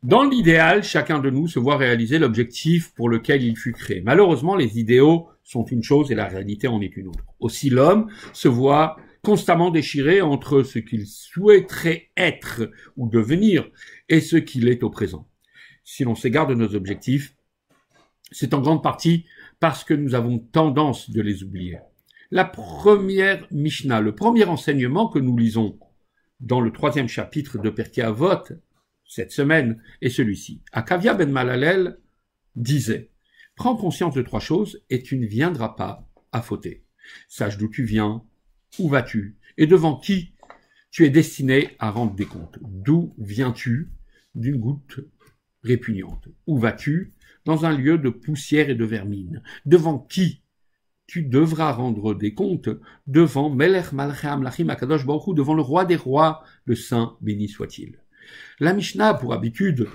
Dans l'idéal, chacun de nous se voit réaliser l'objectif pour lequel il fut créé. Malheureusement, les idéaux sont une chose et la réalité en est une autre. Aussi, l'homme se voit constamment déchiré entre ce qu'il souhaiterait être ou devenir et ce qu'il est au présent. Si l'on s'égare de nos objectifs, c'est en grande partie parce que nous avons tendance de les oublier. La première Mishnah, le premier enseignement que nous lisons dans le 3e chapitre de Pirkei Avot, cette semaine, est celui-ci. Akavia ben Malalel disait « Prends conscience de 3 choses et tu ne viendras pas à fauter. Sache d'où tu viens, où vas-tu et devant qui tu es destiné à rendre des comptes. D'où viens-tu? D'une goutte répugnante. Où vas-tu? Dans un lieu de poussière et de vermine. Devant qui tu devras rendre des comptes? Devant Melech Malchei Amlachim Akadosh Baruch Hu, devant le roi des rois, le saint béni soit-il. La Mishnah a pour habitude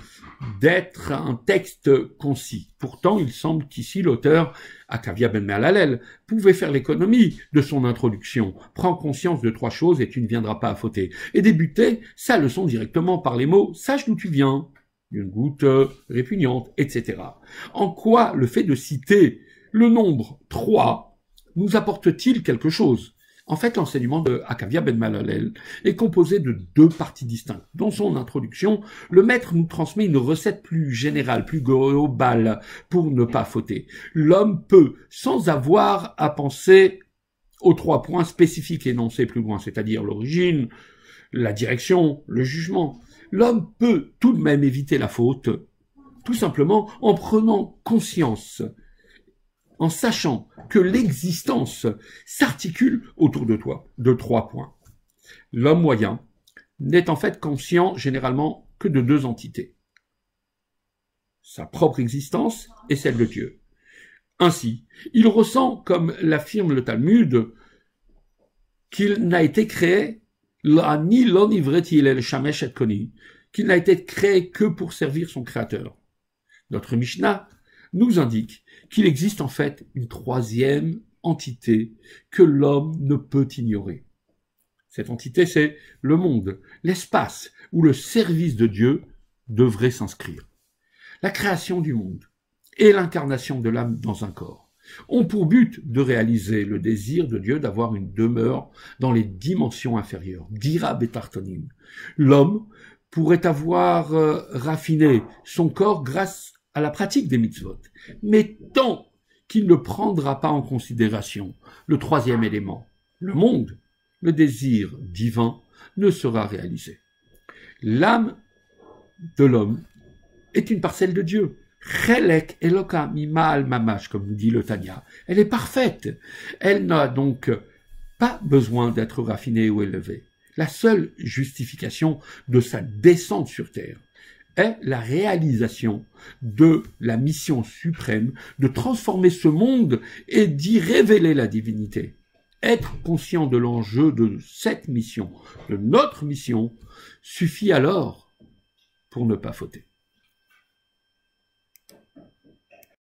d'être un texte concis. Pourtant, il semble qu'ici l'auteur, Akavia ben Malalel, pouvait faire l'économie de son introduction. Prends conscience de 3 choses et tu ne viendras pas à fauter. Et débuter sa leçon directement par les mots « Sache d'où tu viens ». Une goutte répugnante, etc. En quoi le fait de citer le nombre 3 nous apporte-t-il quelque chose? En fait, l'enseignement de Akavia ben Malalel est composé de 2 parties distinctes. Dans son introduction, le maître nous transmet une recette plus générale, plus globale, pour ne pas fauter. L'homme peut, sans avoir à penser aux 3 points spécifiques énoncés plus loin, c'est-à-dire l'origine, la direction, le jugement, l'homme peut tout de même éviter la faute, tout simplement en prenant conscience, en sachant que l'existence s'articule autour de toi, de 3 points. L'homme moyen n'est en fait conscient généralement que de 2 entités. Sa propre existence et celle de Dieu. Ainsi, il ressent, comme l'affirme le Talmud, qu'il n'a été créé qu'il n'a été créé que pour servir son créateur. Notre Mishnah nous indique qu'il existe en fait une 3e entité que l'homme ne peut ignorer. Cette entité, c'est le monde, l'espace où le service de Dieu devrait s'inscrire. La création du monde et l'incarnation de l'âme dans un corps ont pour but de réaliser le désir de Dieu d'avoir une demeure dans les dimensions inférieures. Dira betartonim. L'homme pourrait avoir raffiné son corps grâce à la pratique des mitzvot. Mais tant qu'il ne prendra pas en considération le 3e élément, le monde, le désir divin ne sera réalisé. L'âme de l'homme est une parcelle de Dieu. Chelek Eloka Mimal Mamash, comme nous dit le Tanya. Elle est parfaite. Elle n'a donc pas besoin d'être raffinée ou élevée. La seule justification de sa descente sur terre est la réalisation de la mission suprême de transformer ce monde et d'y révéler la divinité. Être conscient de l'enjeu de cette mission, de notre mission, suffit alors pour ne pas fauter.